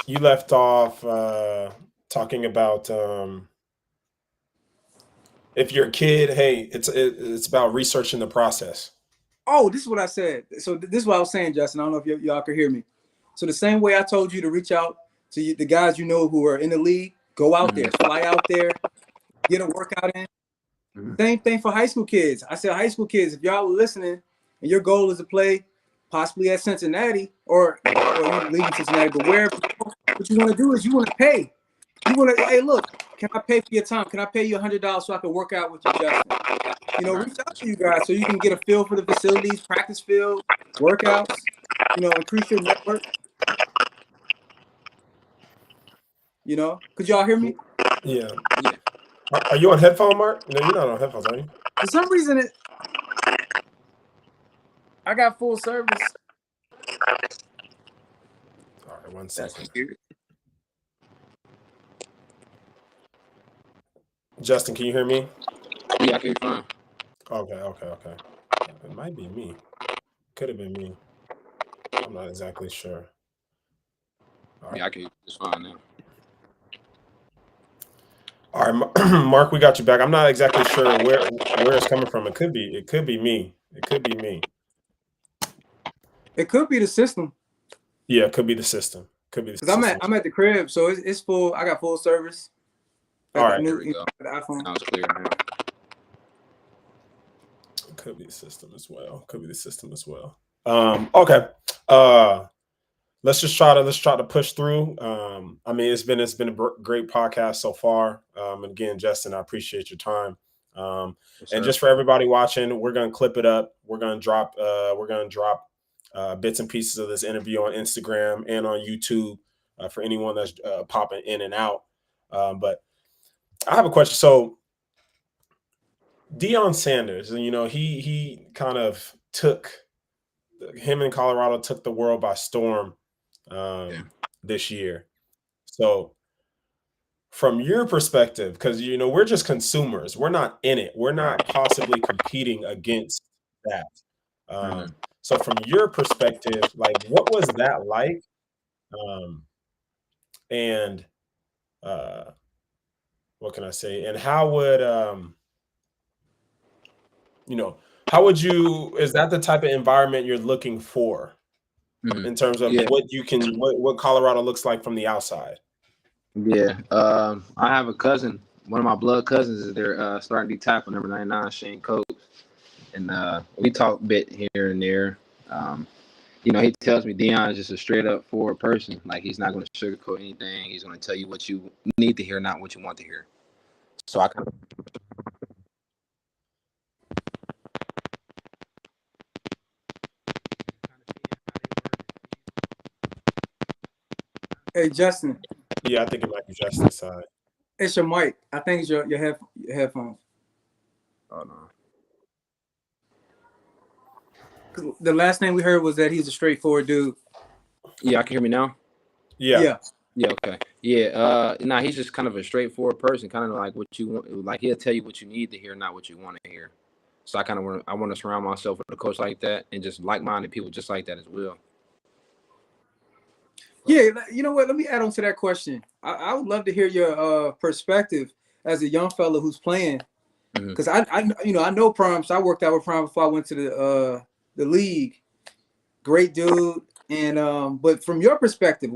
C: You left off talking about if you're a kid, hey, it's about researching the process.
A: Oh, this is what I said. So this is what I was saying, Justin. I don't know if y'all could hear me. So the same way I told you to reach out to the guys who are in the league, go out there, fly out there, get a workout in. Same thing for high school kids. I said, high school kids, if y'all are listening and your goal is to play possibly at Cincinnati or you leaving Cincinnati, but wherever, what you want to do is you want to pay. You want to, hey, look, can I pay for your time? Can I pay you $100 so I can work out with you, Justin? Reach out to you guys so you can get a feel for the facilities, practice field, workouts, increase your network. Could y'all hear me?
C: Yeah. Are you on headphone, Mark? No, you're not on headphones, are you?
A: For some reason, I got full service.
C: All right, 1 second. Justin, can you hear me?
D: Yeah, I can hear you fine.
C: Okay. It might be me. Could have been me. I'm not exactly sure.
D: All right. Yeah, I can hear you just fine now.
C: All right, Mark, we got you back. I'm not exactly sure where it's coming from. It could be me. It could be me.
A: It could be the system.
C: Yeah, it could be the system. Because
A: I'm at the crib, so it's full. I got full service.
C: All right,
D: there we go.
A: The iPhone.
D: Sounds clear now.
C: It could be the system as well. Okay. Let's try to push through. I mean, it's been a great podcast so far. And again, Justin, I appreciate your time. And just for everybody watching, we're gonna clip it up. We're gonna drop bits and pieces of this interview on Instagram and on YouTube for anyone that's popping in and out. But I have a question. So Deion Sanders, and he kind of him in Colorado took the world by storm this year. So from your perspective, because we're just consumers, we're not in it, we're not possibly competing against that. So from your perspective, like, what was that like? And what can I say? And how would is that the type of environment you're looking for in terms of what Colorado looks like from the outside?
D: Yeah. I have a cousin, one of my blood cousins is there starting to tackle number 99, Shane Coates. And we talk a bit here and there. He tells me Deion is just a straight up forward person. Like, he's not going to sugarcoat anything. He's going to tell you what you need to hear, not what you want to hear. So I kind of
A: Hey, Justin,
C: Yeah, I think it might be Justin's side.
A: it's your mic. I think it's your headphones.
D: Oh no.
A: 'Cause the last thing we heard was that he's a straightforward dude.
D: Yeah, I can hear me now.
C: Yeah.
D: Yeah, okay. Yeah, nah, he's just kind of a straightforward person, kind of like what you want. Like he'll tell you what you need to hear, not what you want to hear. So I want to surround myself with a coach like that and just like-minded people just like that as well.
A: Yeah, you know what? Let me add on to that question. I would love to hear your perspective as a young fellow who's playing, because I know Prime. So I worked out with Prime before I went to the league. Great dude, and but from your perspective,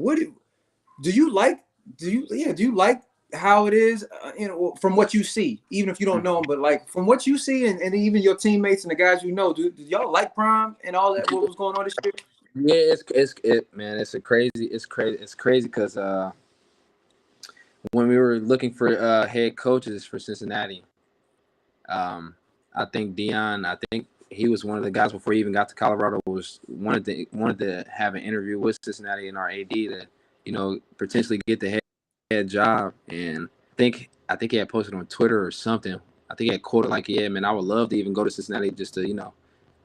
A: do you like? Do you like how it is? From what you see, even if you don't know him, but like from what you see, and even your teammates and the guys you know, do y'all like Prime and all that? What was going on this year?
D: Yeah, it's crazy because when we were looking for head coaches for Cincinnati, I think Dion, I think he was one of the guys before he even got to Colorado, was wanted to have an interview with Cincinnati and our AD to, potentially get the head job. And I think he had posted on Twitter or something. I think he had quoted like, "Yeah, man, I would love to even go to Cincinnati just to,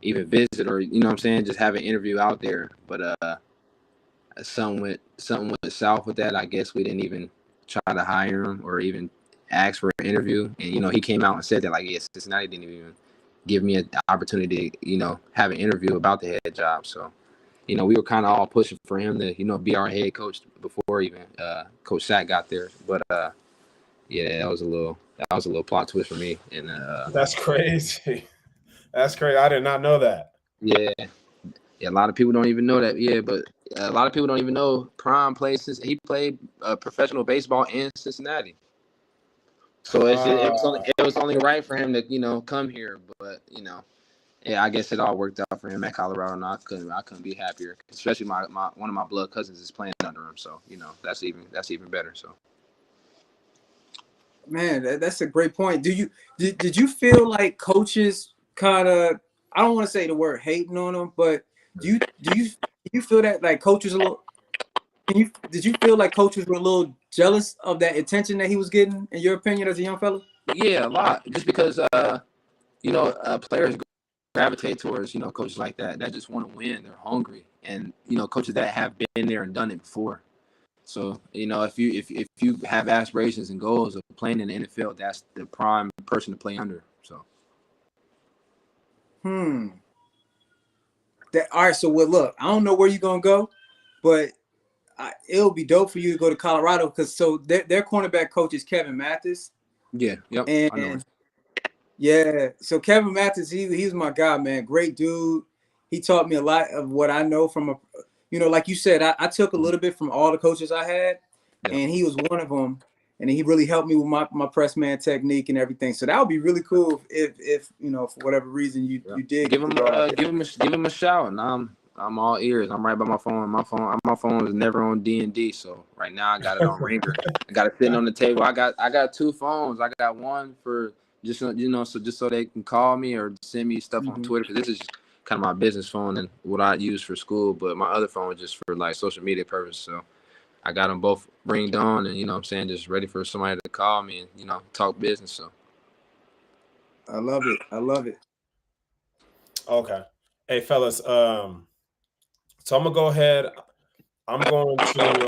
D: even visit, or what I'm saying, just have an interview out there." But something went south with that. I guess we didn't even try to hire him or even ask for an interview. And he came out and said that, like, yes, Cincinnati didn't even give me an opportunity to have an interview about the head job. So we were kind of all pushing for him to be our head coach before even Coach Sack got there. But yeah, that was a little plot twist for me. And
C: That's crazy. That's crazy. I did not know that.
D: yeah, a lot of people don't even know that. Yeah, but a lot of people don't even know Prime he played professional baseball in Cincinnati. So it was only right for him to come here. But yeah, I guess it all worked out for him at Colorado, and I couldn't be happier. Especially my one of my blood cousins is playing under him, so that's even better. So.
A: Man, that's a great point. Did you feel like coaches kind of, I don't want to say the word hating on them, but do you feel that like coaches a little, did you feel like coaches were a little jealous of that attention that he was getting, in your opinion, as a young fella?
D: Yeah, a lot. Just because players gravitate towards coaches like that just want to win. They're hungry, and coaches that have been there and done it before. So if you have aspirations and goals of playing in the NFL, that's the prime person to play under. So.
A: All right. So look, I don't know where you're gonna go, but it'll be dope for you to go to Colorado, because their cornerback coach is Kevin Mathis.
D: Yeah. Yep.
A: And
D: I know.
A: Yeah, so Kevin Mathis, he's my guy, man. Great dude. He taught me a lot of what I know from like you said, I took a little bit from all the coaches I had, and he was one of them. And he really helped me with my press man technique and everything. So that would be really cool if for whatever reason you did
D: give him a shout, and I'm all ears. I'm right by my phone. My phone is never on D&D, so right now I got it on ringer. I got it sitting on the table. I got two phones. I got one for just so they can call me or send me stuff on Twitter, because this is kind of my business phone and what I use for school. But my other phone is just for like social media purposes. So I got them both ringed on, and just ready for somebody to call me and talk business. So
A: I love it.
C: Okay. Hey, fellas. So I'm gonna go ahead. I'm going to